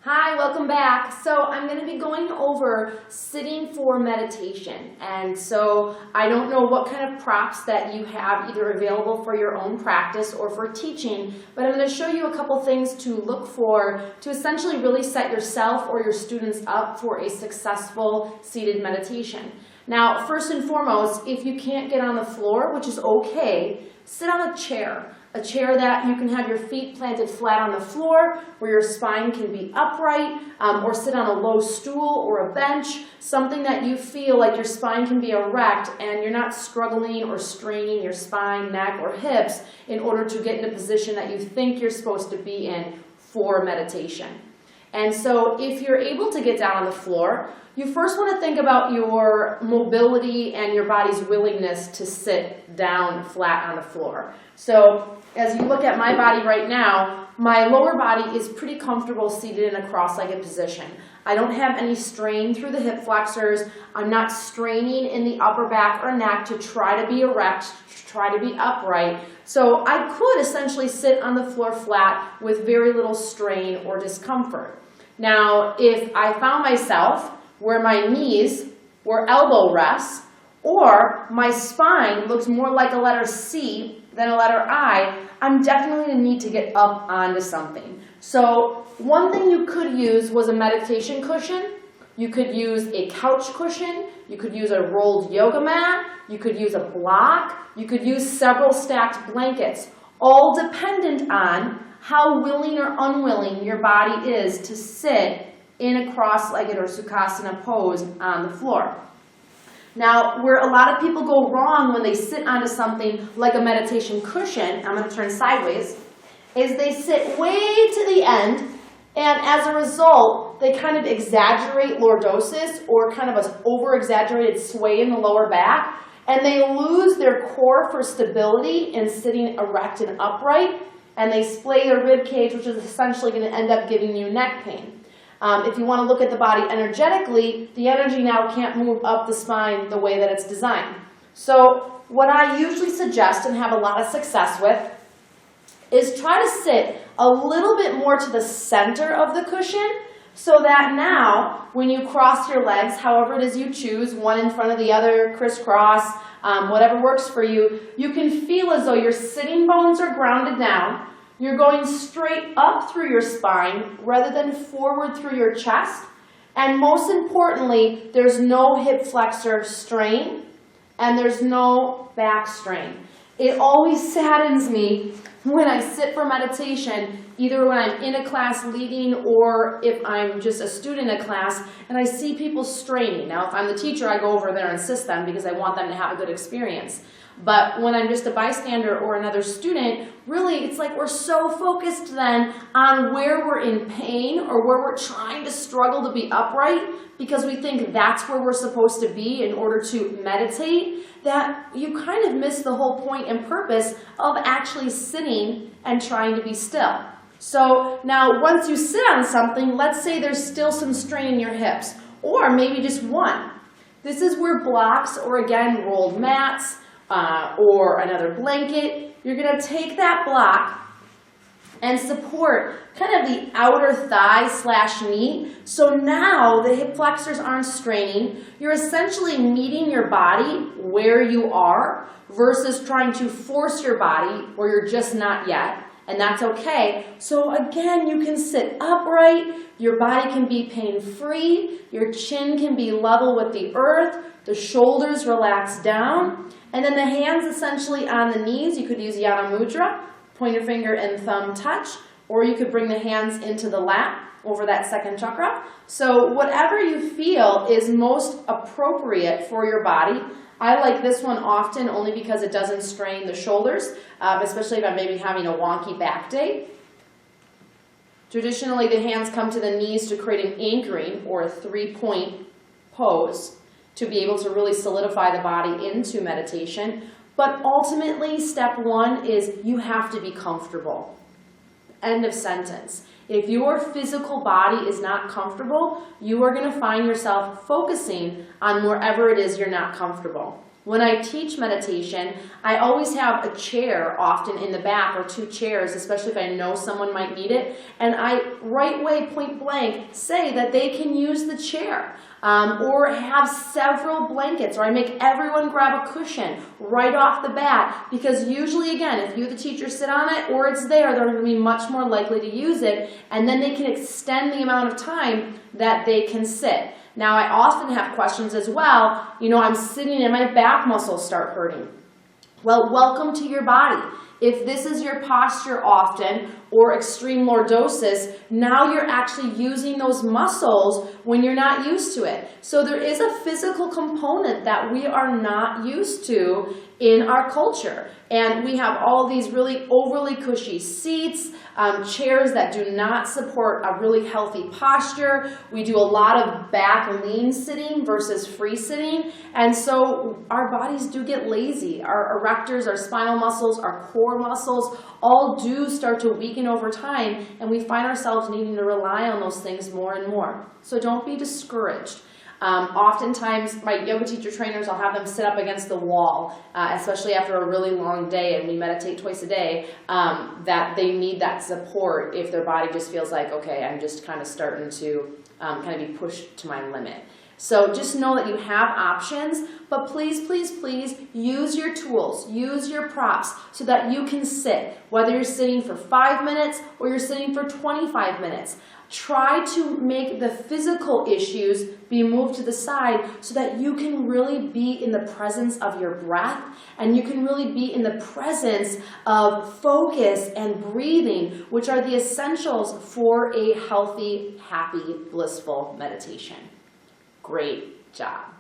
Hi, welcome back. So I'm going to be going over sitting for meditation. And so I don't know what kind of props that you have either available for your own practice or for teaching, but I'm going to show you a couple things to look for to essentially really set yourself or your students up for a successful seated meditation. Now, first and foremost, if you can't get on the floor, which is okay, sit on a chair. A chair that you can have your feet planted flat on the floor, where your spine can be upright, or sit on a low stool or a bench, something that you feel like your spine can be erect and you're not struggling or straining your spine, neck, or hips in order to get in a position that you think you're supposed to be in for meditation. And so if you're able to get down on the floor, you first want to think about your mobility and your body's willingness to sit down flat on the floor. So as you look at my body right now, my lower body is pretty comfortable seated in a cross-legged position. I don't have any strain through the hip flexors. I'm not straining in the upper back or neck to try to be erect, to try to be upright. So I could essentially sit on the floor flat with very little strain or discomfort. Now, if I found myself where my knees were elbow rests, or my spine looks more like a letter C than a letter I, I'm definitely going to need to get up onto something. So one thing you could use was a meditation cushion. You could use a couch cushion. You could use a rolled yoga mat. You could use a block. You could use several stacked blankets, all dependent on how willing or unwilling your body is to sit in a cross-legged or sukhasana pose on the floor. Now, where a lot of people go wrong when they sit onto something like a meditation cushion, I'm going to turn sideways, is they sit way to the end, and as a result, they kind of exaggerate lordosis or kind of an over-exaggerated sway in the lower back, and they lose their core for stability in sitting erect and upright, and they splay their rib cage, which is essentially going to end up giving you neck pain. If you want to look at the body energetically, the energy now can't move up the spine the way that it's designed. So what I usually suggest and have a lot of success with is try to sit a little bit more to the center of the cushion so that now when you cross your legs, however it is you choose, one in front of the other, crisscross, whatever works for you, you can feel as though your sitting bones are grounded down. You're going straight up through your spine rather than forward through your chest. And most importantly, there's no hip flexor strain and there's no back strain. It always saddens me when I sit for meditation, either when I'm in a class leading or if I'm just a student in a class, and I see people straining. Now, if I'm the teacher, I go over there and assist them because I want them to have a good experience. But when I'm just a bystander or another student, really it's like we're so focused then on where we're in pain or where we're trying to struggle to be upright because we think that's where we're supposed to be in order to meditate, that you kind of miss the whole point and purpose of actually sitting and trying to be still. So now once you sit on something, let's say there's still some strain in your hips, or maybe just one. This is where blocks or again rolled mats, or another blanket, you're going to take that block and support kind of the outer thigh / knee. So now the hip flexors aren't straining. You're essentially meeting your body where you are versus trying to force your body where you're just not yet. And that's okay. So again, you can sit upright, your body can be pain-free, your chin can be level with the earth, the shoulders relax down, and then the hands essentially on the knees. You could use Yana Mudra, pointer finger and thumb touch, or you could bring the hands into the lap over that second chakra. So whatever you feel is most appropriate for your body. I like this one often only because it doesn't strain the shoulders, especially if I'm maybe having a wonky back day. Traditionally, the hands come to the knees to create an anchoring or a three-point pose to be able to really solidify the body into meditation. But ultimately, step one is you have to be comfortable. End of sentence. If your physical body is not comfortable, you are going to find yourself focusing on wherever it is you're not comfortable. When I teach meditation, I always have a chair often in the back, or 2 chairs, especially if I know someone might need it, and I right away, point blank, say that they can use the chair. Or have several blankets, or I make everyone grab a cushion right off the bat, because usually, again, if you, the teacher, sit on it or it's there, they're going to be much more likely to use it, and then they can extend the amount of time that they can sit. Now, I often have questions as well. I'm sitting and my back muscles start hurting. Well, welcome to your body. If this is your posture often, or extreme lordosis, now you're actually using those muscles when you're not used to it. So there is a physical component that we are not used to in our culture. And we have all these really overly cushy seats, chairs that do not support a really healthy posture. We do a lot of back lean sitting versus free sitting. And so our bodies do get lazy. Our erectors, our spinal muscles, our core muscles, all do start to weaken over time, and we find ourselves needing to rely on those things more and more. So don't be discouraged. Oftentimes, my yoga teacher trainers, I'll have them sit up against the wall, especially after a really long day, and we meditate twice a day, that they need that support if their body just feels like, okay, I'm just kind of starting to kind of be pushed to my limit. So just know that you have options, but please, please, please use your tools, use your props so that you can sit, whether you're sitting for 5 minutes or you're sitting for 25 minutes. Try to make the physical issues be moved to the side so that you can really be in the presence of your breath, and you can really be in the presence of focus and breathing, which are the essentials for a healthy, happy, blissful meditation. Great job.